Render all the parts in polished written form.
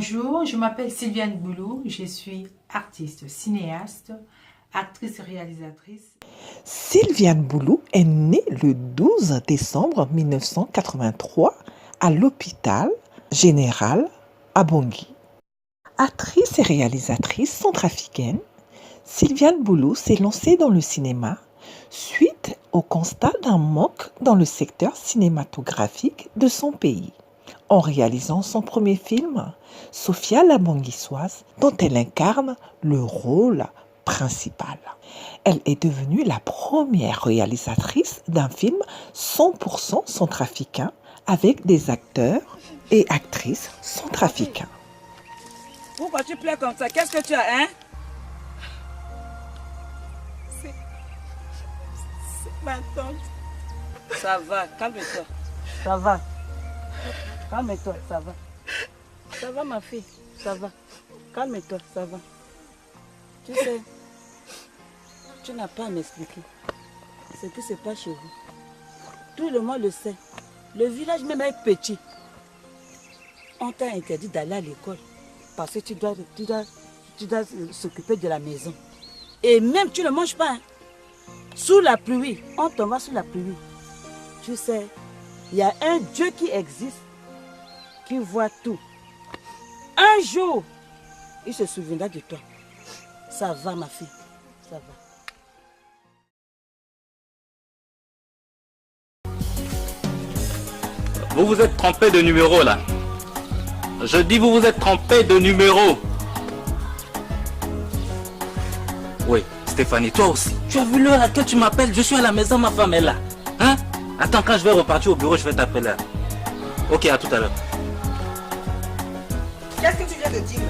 Bonjour, je m'appelle Sylviane Boulou, je suis artiste, cinéaste, actrice et réalisatrice. Sylviane Boulou est née le 12 décembre 1983 à l'hôpital général à Bangui. Actrice et réalisatrice centrafricaine, Sylviane Boulou s'est lancée dans le cinéma suite au constat d'un manque dans le secteur cinématographique de son pays, en réalisant son premier film, Sophia la Banguissoise, dont elle incarne le rôle principal. Elle est devenue la première réalisatrice d'un film 100% centrafricain avec des acteurs et actrices centrafricains. Pourquoi tu pleures comme ça? Qu'est-ce que tu as, hein? C'est ma tante. Ça va, calme-toi. Ça va. Calme-toi, ça va. Ça va, ma fille, ça va. Calme-toi, ça va. Tu sais, tu n'as pas à m'expliquer. Ce qui se passe chez vous. Tout le monde le sait. Le village même est petit. On t'a interdit d'aller à l'école parce que tu dois s'occuper de la maison. Et même tu ne manges pas. Hein. Sous la pluie, on t'envoie sous la pluie. Tu sais, il y a un Dieu qui existe, qui voit tout. Un jour, il se souviendra de toi. Ça va, ma fille, ça va. Vous vous êtes trompé de numéro là. Je dis vous vous êtes trompé de numéro. Oui, Stéphanie, toi aussi. Tu as vu l'heure à laquelle tu m'appelles? Je suis à la maison, ma femme est là. Hein? Attends, quand je vais repartir au bureau, je vais t'appeler là. Ok, à tout à l'heure. Qu'est-ce que tu viens de dire?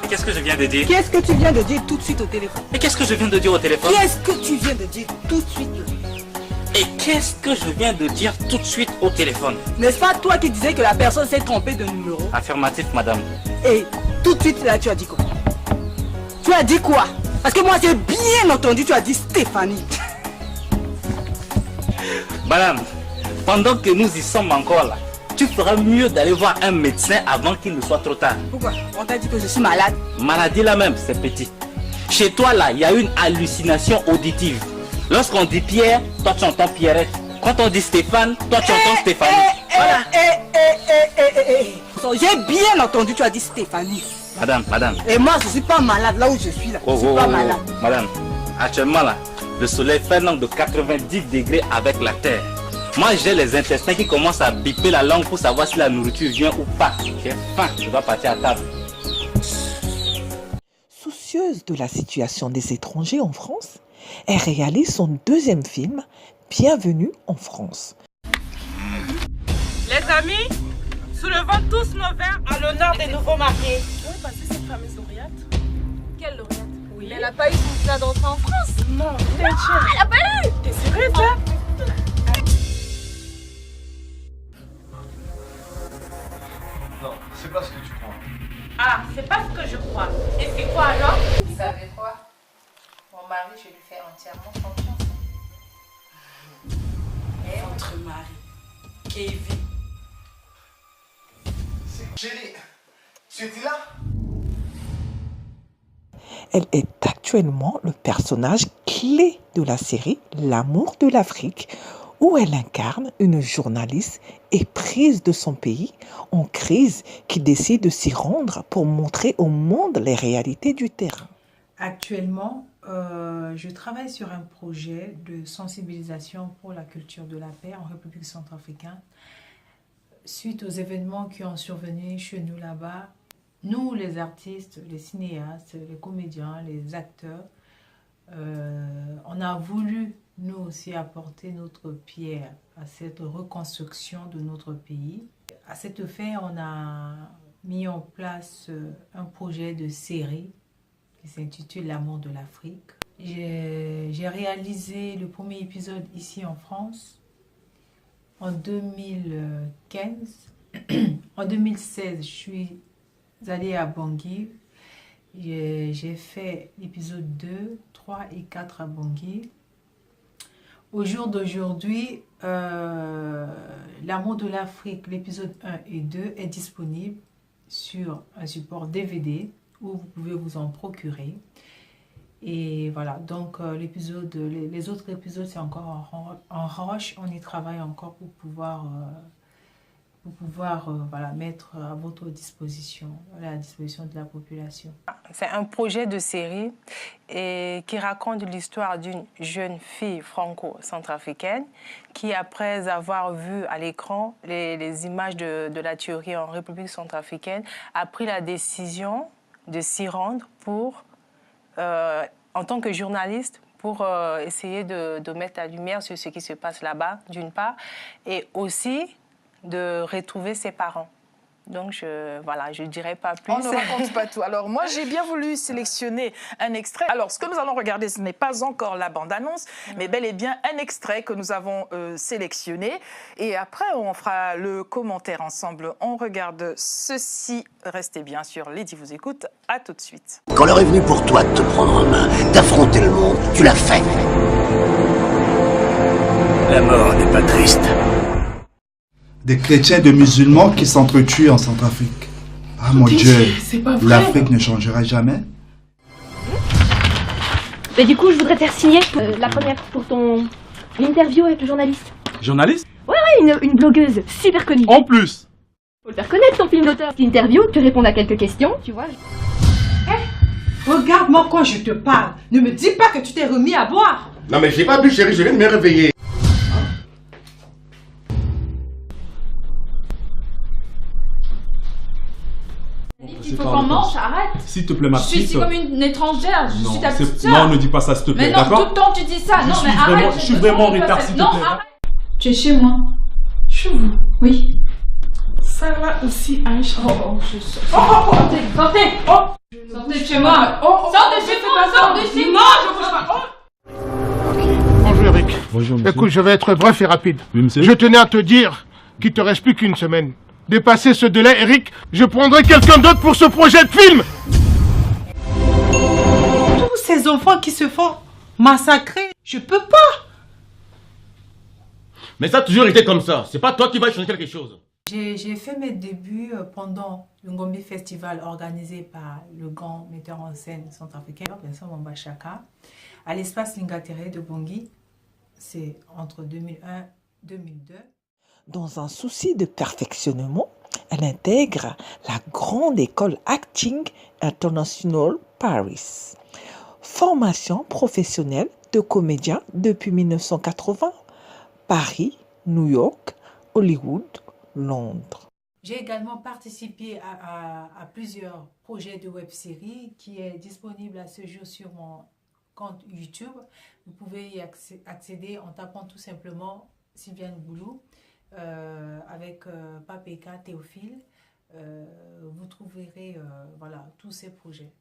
Et qu'est-ce que je viens de dire? Qu'est-ce que tu viens de dire tout de suite au téléphone? Et qu'est-ce que je viens de dire au téléphone? Qu'est-ce que tu viens de dire tout de suite? Et qu'est-ce que je viens de dire tout de suite au téléphone? N'est-ce pas toi qui disais que la personne s'est trompée de numéro? Affirmatif, madame. Et tout de suite là, tu as dit quoi? Tu as dit quoi? Parce que moi j'ai bien entendu, tu as dit Stéphanie. Madame, pendant que nous y sommes encore là, tu feras mieux d'aller voir un médecin avant qu'il ne soit trop tard. Pourquoi? On t'a dit que je suis malade. Maladie là même, c'est petit. Chez toi là, il y a une hallucination auditive. Lorsqu'on dit Pierre, toi tu entends Pierrette. Quand on dit Stéphane, toi tu entends Stéphanie. Voilà. J'ai bien entendu, tu as dit Stéphanie. Madame. Et moi je suis pas malade là où je suis là. Je suis pas malade. Madame, actuellement là, le soleil fait un angle de 90 degrés avec la terre. Moi j'ai les intestins qui commencent à biper la langue pour savoir si la nourriture vient ou pas. J'ai faim, je dois partir à table. Soucieuse de la situation des étrangers en France, elle réalise son deuxième film, Bienvenue en France. Les amis, soulevons tous nos verres à l'honneur des nouveaux mariés. Oui, parce que cette fameuse lauréate. Quelle lauréate? Oui. Mais elle n'a pas eu son plat d'entrée en France. Non, Elle n'a pas eu. t'es sérieux toi? Non, c'est pas ce que tu crois. Ah, c'est pas ce que je crois. Et c'est quoi alors? Vous savez quoi? Mon mari, je lui fais entièrement confiance. Et votre mari, Kevin. Chérie, tu étais là? Elle est actuellement le personnage clé de la série L'amour de l'Afrique, où elle incarne une journaliste éprise de son pays, en crise, qui décide de s'y rendre pour montrer au monde les réalités du terrain. Actuellement, je travaille sur un projet de sensibilisation pour la culture de la paix en République centrafricaine. Suite aux événements qui ont survenu chez nous là-bas, nous les artistes, les cinéastes, les comédiens, les acteurs, on a voulu nous aussi apporter notre pierre à cette reconstruction de notre pays. À cette fin, on a mis en place un projet de série qui s'intitule L'amour de l'Afrique. J'ai réalisé le premier épisode ici en France en 2015. En 2016, je suis allée à Bangui. J'ai fait l'épisode 2, 3 et 4 à Bangui. Au jour d'aujourd'hui, L'amour de l'Afrique, l'épisode 1 et 2 est disponible sur un support DVD où vous pouvez vous en procurer. Et voilà, donc les autres épisodes, c'est encore en rush. On y travaille encore pour pouvoir voilà, mettre à votre disposition, à la disposition de la population. C'est un projet de série qui raconte l'histoire d'une jeune fille franco-centrafricaine qui, après avoir vu à l'écran les images de la tuerie en République centrafricaine, a pris la décision de s'y rendre pour, en tant que journaliste, pour essayer de mettre la lumière sur ce qui se passe là-bas, d'une part, et aussi de retrouver ses parents. Donc, je ne dirais pas plus. On ne raconte pas tout. Alors, moi, j'ai bien voulu sélectionner un extrait. Alors, ce que nous allons regarder, ce n'est pas encore la bande-annonce, mais bel et bien un extrait que nous avons sélectionné. Et après, on fera le commentaire ensemble. On regarde ceci. Restez bien sûr, Lady vous écoute. À tout de suite. Quand l'heure est venue pour toi de te prendre en main, d'affronter le monde, tu l'as fait. La mort n'est pas triste. Des chrétiens et des musulmans qui s'entretuent en Centrafrique. Ah mon Dieu, l'Afrique ne changera jamais. Mais du coup, je voudrais faire signer la première pour ton interview avec le journaliste. Journaliste? Ouais, une blogueuse super connue. En plus. Faut le faire connaître, ton film d'auteur. Interview, tu réponds à quelques questions, tu vois. Regarde-moi quand je te parle. Ne me dis pas que tu t'es remis à boire. Non mais j'ai pas bu, chérie, je viens de me réveiller. Il faut qu'on mange, arrête. S'il te plaît, ma petite. Je suis ici comme une étrangère, je suis ta petite soeur. Non, ne dis pas ça, s'il te plaît, d'accord? Mais non, tout le temps tu dis ça. Non, mais arrête. Je suis vraiment en retard, s'il te plaît. Non, arrête. Tu es chez moi. Chez vous? Oui. Ça va aussi, Aïcha. Je sais. Sortez, sortez. Sortez de chez moi. Sortez de chez moi, sortez de chez moi. Non, je veux pas. Bonjour Eric. Bonjour monsieur. Écoute, je vais être bref et rapide. Oui, monsieur. Je tenais à te dire qu'il te reste plus qu'une semaine. Dépasser ce délai, Eric, je prendrai quelqu'un d'autre pour ce projet de film. Tous ces enfants qui se font massacrer, je peux pas. Mais ça a toujours été comme ça. C'est pas toi qui vas changer quelque chose. J'ai fait mes débuts pendant le Ngombi Festival organisé par le grand metteur en scène centrafricain, Vincent Mamba Chaka, à l'espace Lingatere de Bangui. C'est entre 2001 et 2002. Dans un souci de perfectionnement, elle intègre la grande école Acting International Paris. Formation professionnelle de comédien depuis 1980. Paris, New York, Hollywood, Londres. J'ai également participé à plusieurs projets de web-série qui est disponible à ce jour sur mon compte YouTube. Vous pouvez y accéder en tapant tout simplement Sylviane Boulou. Avec Papeka Théophile, vous trouverez voilà, tous ces projets.